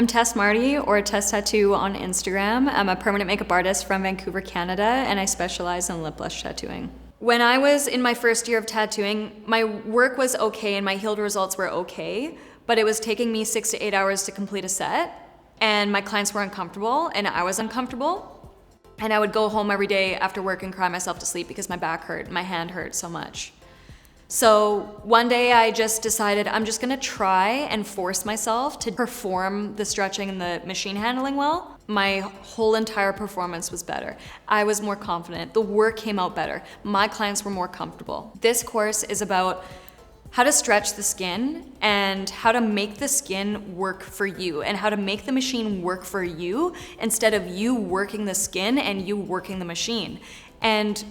I'm Tess Marty, or Tess Tattoo on Instagram. I'm a permanent makeup artist from Vancouver, Canada, and I specialize in lip blush tattooing. When I was in my first year of tattooing, my work was okay and my healed results were okay, but it was taking me 6 to 8 hours to complete a set, and my clients were uncomfortable, and I was uncomfortable. And I would go home every day after work and cry myself to sleep because my back hurt and my hand hurt so much. So one day I just decided I'm just gonna try and force myself to perform the stretching and the machine handling well. My whole entire performance was better. I was more confident. The work came out better. My clients were more comfortable. This course is about how to stretch the skin and how to make the skin work for you and how to make the machine work for you instead of you working the skin and you working the machine. And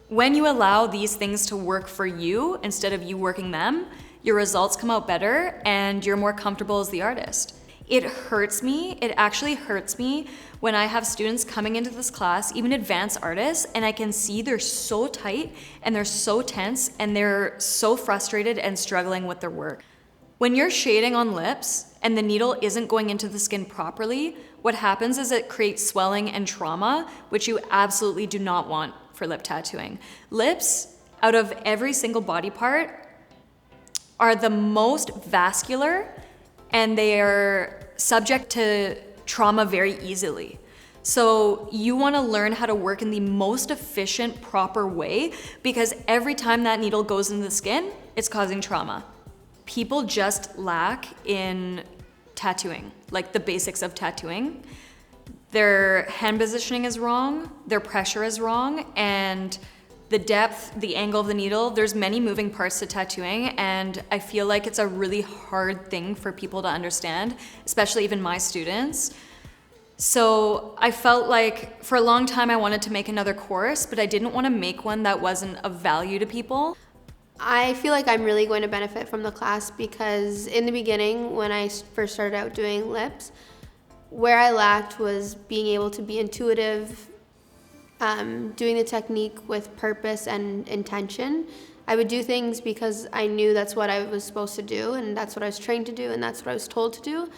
when you allow these things to work for you instead of you working them, your results come out better and you're more comfortable as the artist. It hurts me, it actually hurts me when I have students coming into this class, even advanced artists, and I can see they're so tight and they're so tense and they're so frustrated and struggling with their work. When you're shading on lips and the needle isn't going into the skin properly, what happens is it creates swelling and trauma, which you absolutely do not want for lip tattooing. Lips, out of every single body part, are the most vascular and they are subject to trauma very easily. So you want to learn how to work in the most efficient, proper way because every time that needle goes into the skin, it's causing trauma. People just lack in tattooing, like the basics of tattooing. Their hand positioning is wrong, their pressure is wrong, and the depth, the angle of the needle, there's many moving parts to tattooing, and I feel like it's a really hard thing for people to understand, especially even my students. So I felt like for a long time I wanted to make another course, but I didn't want to make one that wasn't of value to people. I feel like I'm really going to benefit from the class because in the beginning, when I first started out doing lips, where I lacked was being able to be intuitive, doing the technique with purpose and intention. I would do things because I knew that's what I was supposed to do and that's what I was trained to do and that's what I was told to do.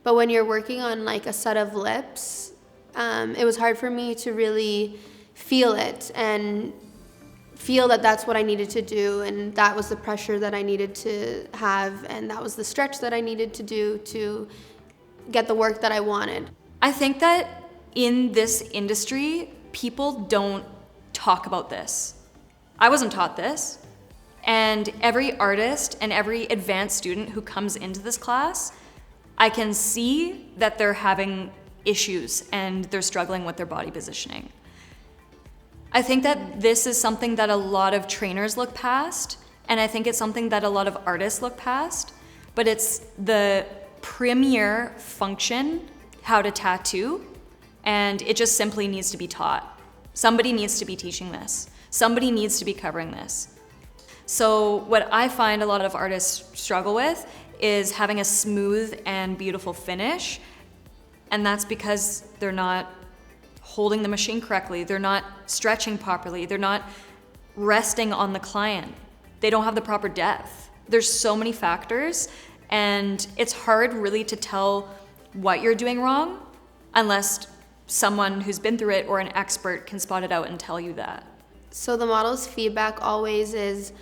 But when you're working on like a set of lips, it was hard for me to really feel it and feel that that's what I needed to do and that was the pressure that I needed to have and that was the stretch that I needed to do to get the work that I wanted. I think that in this industry, people don't talk about this. I wasn't taught this. And every artist and every advanced student who comes into this class, I can see that they're having issues and they're struggling with their body positioning. I think that this is something that a lot of trainers look past, and I think it's something that a lot of artists look past, but it's the premier function, how to tattoo, and it just simply needs to be taught. Somebody needs to be teaching this. Somebody needs to be covering this. So what I find a lot of artists struggle with is having a smooth and beautiful finish, and that's because they're not holding the machine correctly, they're not stretching properly, they're not resting on the client, they don't have the proper depth. There's so many factors, and it's hard really to tell what you're doing wrong unless someone who's been through it or an expert can spot it out and tell you that. So the model's feedback always is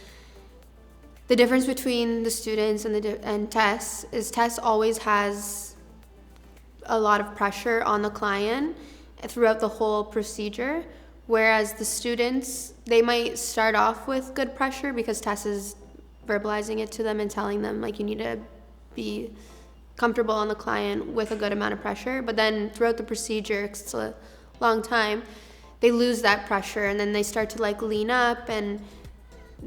the difference between the students and Tess is Tess always has a lot of pressure on the client throughout the whole procedure, whereas the students, they might start off with good pressure because Tess is verbalizing it to them and telling them like you need to be comfortable on the client with a good amount of pressure, but then throughout the procedure, 'cause it's a long time, they lose that pressure and then they start to like lean up and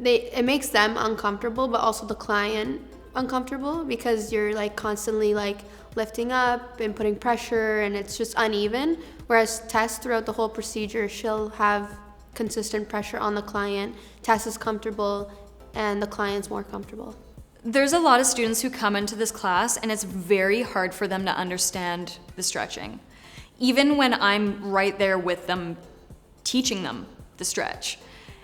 it makes them uncomfortable, but also the client uncomfortable because you're like constantly like lifting up and putting pressure and it's just uneven. Whereas Tess, throughout the whole procedure, she'll have consistent pressure on the client. Tess is comfortable and the client's more comfortable. There's a lot of students who come into this class and it's very hard for them to understand the stretching. Even when I'm right there with them, teaching them the stretch.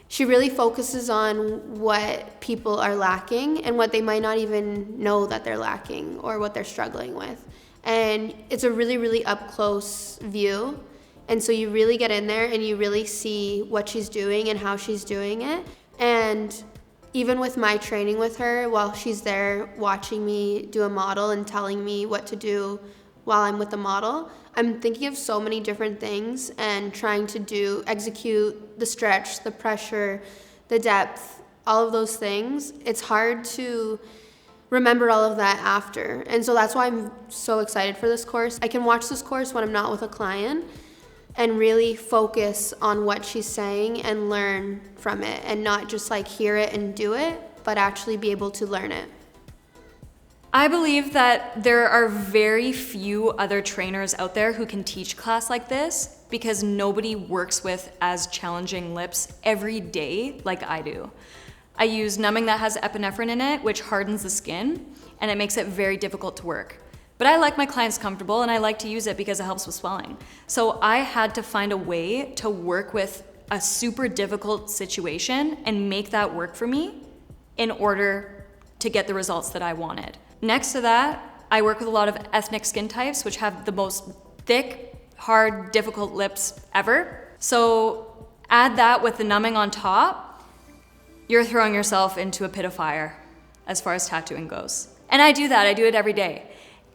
She really focuses on what people are lacking and what they might not even know that they're lacking or what they're struggling with. And it's a really, really up close view. And so you really get in there and you really see what she's doing and how she's doing it. And even with my training with her, while she's there watching me do a model and telling me what to do while I'm with the model, I'm thinking of so many different things and trying to execute the stretch, the pressure, the depth, all of those things. It's hard to remember all of that after. And so that's why I'm so excited for this course. I can watch this course when I'm not with a client and really focus on what she's saying and learn from it, and not just like hear it and do it, but actually be able to learn it. I believe that there are very few other trainers out there who can teach class like this, because nobody works with as challenging lips every day like I do. I use numbing that has epinephrine in it, which hardens the skin, and it makes it very difficult to work. But I like my clients comfortable, and I like to use it because it helps with swelling. So I had to find a way to work with a super difficult situation and make that work for me in order to get the results that I wanted. Next to that, I work with a lot of ethnic skin types, which have the most thick, hard, difficult lips ever. So add that with the numbing on top, you're throwing yourself into a pit of fire as far as tattooing goes. And I do that, I do it every day.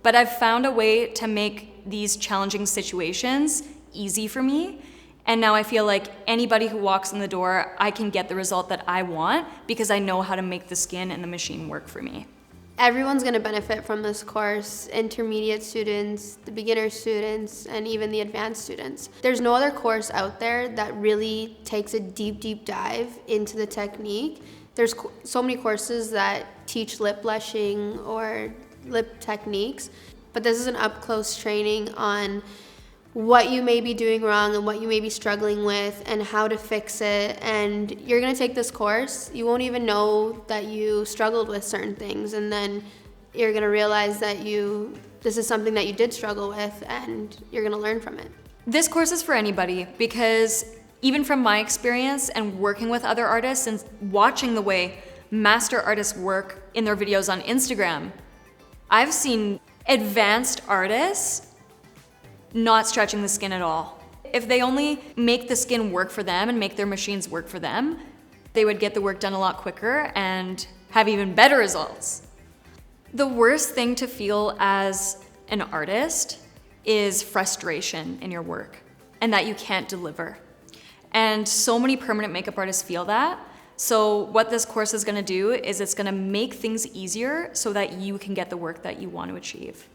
But I've found a way to make these challenging situations easy for me. And now I feel like anybody who walks in the door, I can get the result that I want because I know how to make the skin and the machine work for me. Everyone's going to benefit from this course, intermediate students, the beginner students, and even the advanced students. There's no other course out there that really takes a deep, deep dive into the technique. There's so many courses that teach lip blushing or lip techniques, but this is an up-close training on what you may be doing wrong and what you may be struggling with and how to fix it. And you're going to take this course, you won't even know that you struggled with certain things, and then you're going to realize that this is something that you did struggle with, and you're going to learn from it. This course is for anybody, because even from my experience and working with other artists and watching the way master artists work in their videos on Instagram, I've seen advanced artists not stretching the skin at all. If they only make the skin work for them and make their machines work for them, they would get the work done a lot quicker and have even better results. The worst thing to feel as an artist is frustration in your work and that you can't deliver. And so many permanent makeup artists feel that. So what this course is going to do is it's going to make things easier so that you can get the work that you want to achieve.